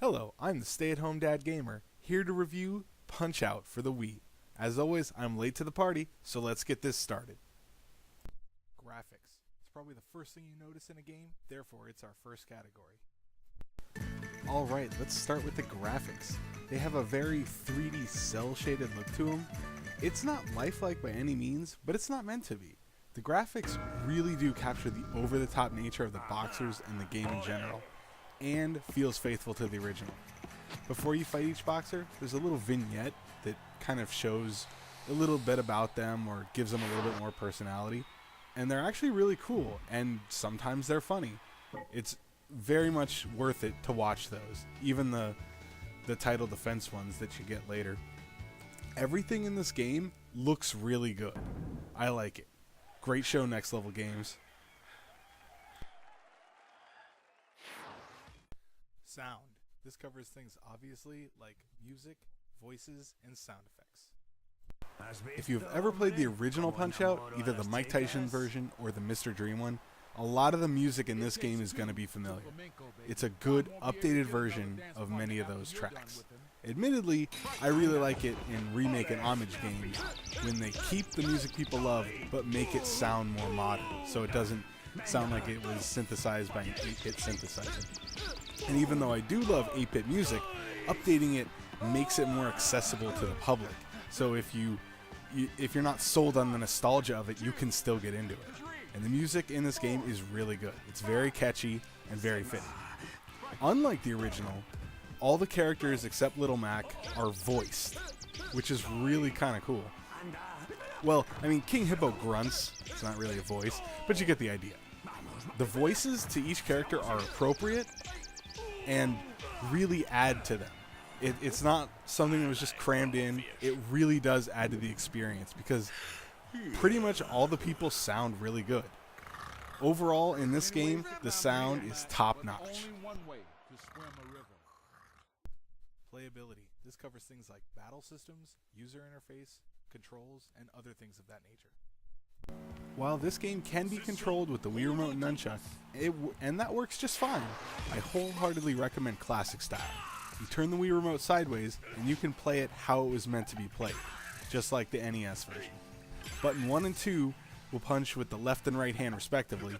Hello, I'm the stay-at-home dad gamer, here to review Punch-Out for the Wii. As always, I'm late to the party, so let's get this started. Graphics. It's probably the first thing you notice in a game, therefore it's our first category. Alright, let's start with the graphics. They have a very 3D cel-shaded look to them. It's not lifelike by any means, but it's not meant to be. The graphics really do capture the over-the-top nature of the boxers and the game in general, and feels faithful to the original. Before you fight each boxer, there's a little vignette that kind of shows a little bit about them or gives them a little bit more personality, and they're actually really cool, and sometimes they're funny. It's very much worth it to watch those, even the title defense ones that you get later. Everything in this game looks really good. I like it. Great show, Next Level Games. Sound. This covers things obviously like music, voices, and sound effects. If you've ever played the original Punch-Out, either the Mike Tyson version or the Mr. Dream one, a lot of the music in this game is going to be familiar. It's a good, updated version of many of those tracks. Admittedly, I really like it in remake and homage games when they keep the music people love but make it sound more modern, so it doesn't sound like it was synthesized by an 8-bit synthesizer. And even though I do love 8-bit music, updating it makes it more accessible to the public. So if you're not sold on the nostalgia of it, you can still get into it. And the music in this game is really good. It's very catchy and very fitting. Unlike the original, all the characters except Little Mac are voiced, which is really kind of cool. Well, I mean, King Hippo grunts. It's not really a voice, but you get the idea. The voices to each character are appropriate and really add to them. It's not something that was just crammed in. It really does add to the experience because pretty much all the people sound really good. Overall, in this game, the sound is top-notch. Playability. This covers things like battle systems, user interface, controls, and other things of that nature. While this game can be controlled with the Wii Remote and Nunchuck, and that works just fine, I wholeheartedly recommend classic style. You turn the Wii Remote sideways, and you can play it how it was meant to be played, just like the NES version. Button 1 and 2 will punch with the left and right hand respectively.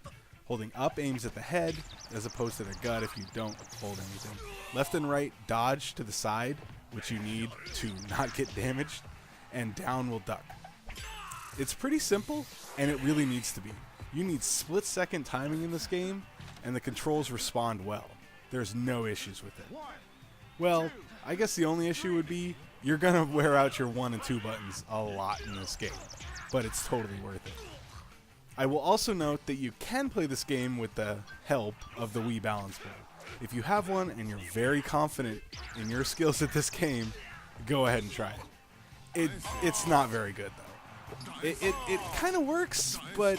Holding up aims at the head, as opposed to the gut if you don't hold anything. Left and right dodge to the side, which you need to not get damaged, and down will duck. It's pretty simple, and it really needs to be. You need split-second timing in this game, and the controls respond well. There's no issues with it. Well, I guess the only issue would be you're going to wear out your 1 and 2 buttons a lot in this game, but it's totally worth it. I will also note that you can play this game with the help of the Wii Balance Board. If you have one and you're very confident in your skills at this game, go ahead and try it. It's not very good, though. It kind of works, but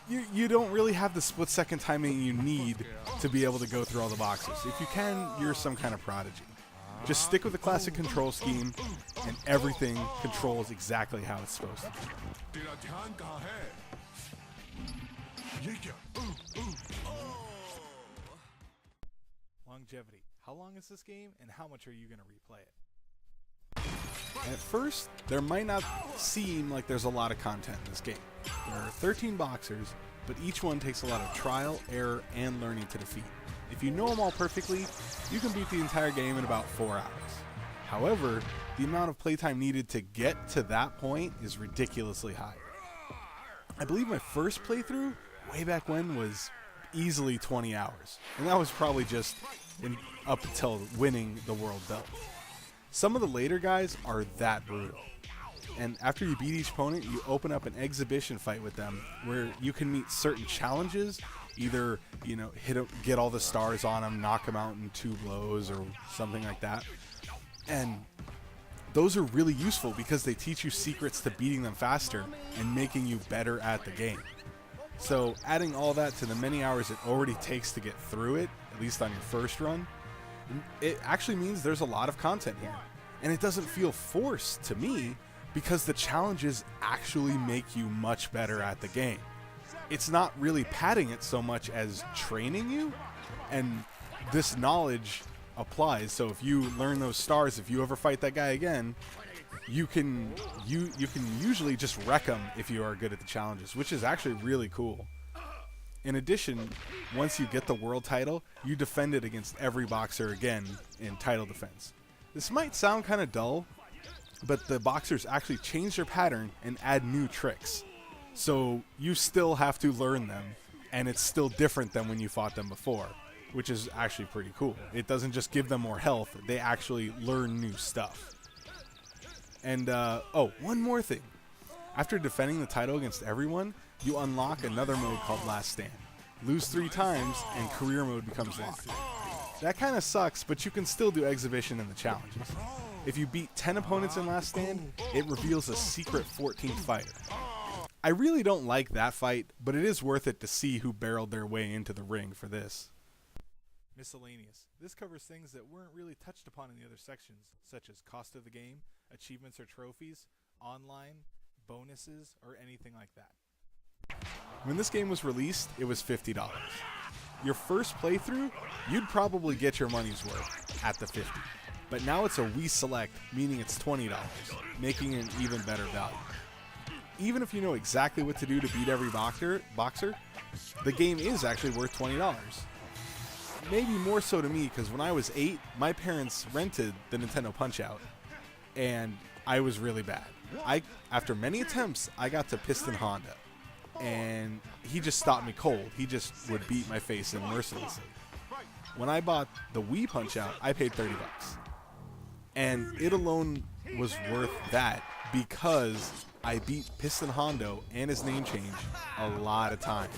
you don't really have the split-second timing you need to be able to go through all the boxes. If you can, you're some kind of prodigy. Just stick with the classic control scheme, and everything controls exactly how it's supposed to. Longevity. How long is this game, and how much are you going to replay it? At first, there might not seem like there's a lot of content in this game. There are 13 boxers, but each one takes a lot of trial, error, and learning to defeat. If you know them all perfectly, you can beat the entire game in about 4 hours. However, the amount of playtime needed to get to that point is ridiculously high. I believe my first playthrough, way back when, was easily 20 hours. And that was probably just up until winning the world belt. Some of the later guys are that brutal. And after you beat each opponent, you open up an exhibition fight with them where you can meet certain challenges. Either, get all the stars on them, knock them out in 2 blows or something like that. And those are really useful because they teach you secrets to beating them faster and making you better at the game. So adding all that to the many hours it already takes to get through it, at least on your first run, it actually means there's a lot of content here. And it doesn't feel forced to me because the challenges actually make you much better at the game. It's not really padding it so much as training you, and this knowledge applies. So if you learn those stars, if you ever fight that guy again, you can usually just wreck him if you are good at the challenges, which is actually really cool. In addition, once you get the world title, you defend it against every boxer again in title defense. This might sound kind of dull, but the boxers actually change their pattern and add new tricks. So you still have to learn them, and it's still different than when you fought them before, which is actually pretty cool. It doesn't just give them more health, they actually learn new stuff. And, oh, one more thing. After defending the title against everyone, you unlock another mode called Last Stand. Lose 3 times, and career mode becomes locked. That kind of sucks, but you can still do exhibition in the challenges. If you beat 10 opponents in Last Stand, it reveals a secret 14th fighter. I really don't like that fight, but it is worth it to see who barreled their way into the ring for this. Miscellaneous. This covers things that weren't really touched upon in the other sections, such as cost of the game, achievements or trophies, online, bonuses, or anything like that. When this game was released, it was $50. Your first playthrough, you'd probably get your money's worth at the $50. But now it's a We Select, meaning it's $20, making it an even better value. Even if you know exactly what to do to beat every boxer, the game is actually worth $20. Maybe more so to me, because when I was 8, my parents rented the Nintendo Punch-Out, and I was really bad. After many attempts, I got to Piston Honda, and he just stopped me cold. He just would beat my face in mercilessly. When I bought the Wii Punch-Out, I paid $30. And it alone was worth that because I beat Piston Hondo and his name change a lot of times.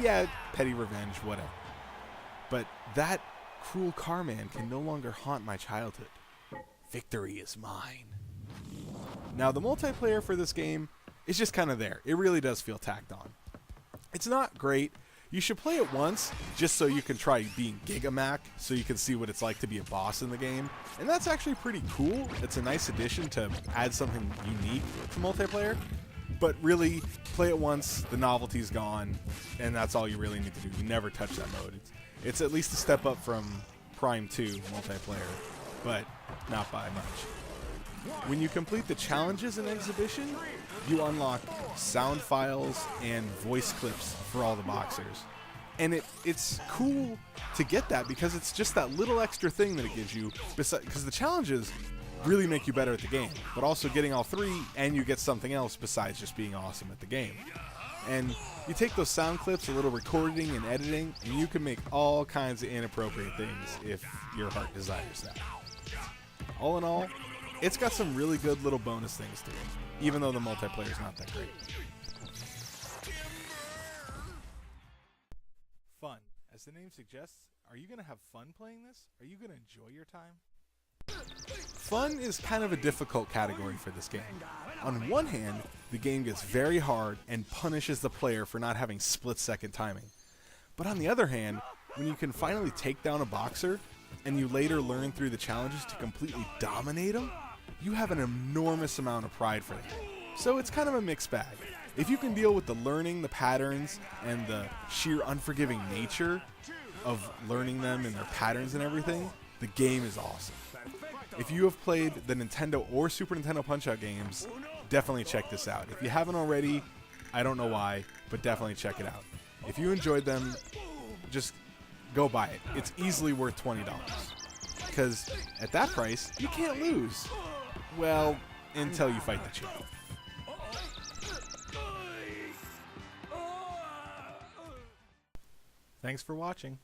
Yeah, petty revenge, whatever. But that cruel carman can no longer haunt my childhood. Victory is mine. Now, the multiplayer for this game is just kind of there. It really does feel tacked on. It's not great. You should play it once just so you can try being Gigamac, so you can see what it's like to be a boss in the game. And that's actually pretty cool. It's a nice addition to add something unique to multiplayer. But really, play it once, the novelty's gone, and that's all you really need to do. You never touch that mode. It's at least a step up from Prime 2 multiplayer, but not by much. When you complete the challenges in Exhibition, you unlock sound files and voice clips for all the boxers. And it's cool to get that because it's just that little extra thing that it gives you, because the challenges really make you better at the game, but also getting all 3 and you get something else besides just being awesome at the game. And you take those sound clips, a little recording and editing, and you can make all kinds of inappropriate things if your heart desires that. All in all, it's got some really good little bonus things to it, even though the multiplayer is not that great. Fun. As the name suggests, are you going to have fun playing this? Are you going to enjoy your time? Fun is kind of a difficult category for this game. On one hand, the game gets very hard and punishes the player for not having split-second timing. But on the other hand, when you can finally take down a boxer, and you later learn through the challenges to completely dominate him, you have an enormous amount of pride for them. So it's kind of a mixed bag. If you can deal with the learning, the patterns, and the sheer unforgiving nature of learning them and their patterns and everything, the game is awesome. If you have played the Nintendo or Super Nintendo Punch-Out games, definitely check this out. If you haven't already, I don't know why, but definitely check it out. If you enjoyed them, just go buy it. It's easily worth $20. Because at that price, you can't lose. Well, until you fight the chick. Thanks for watching.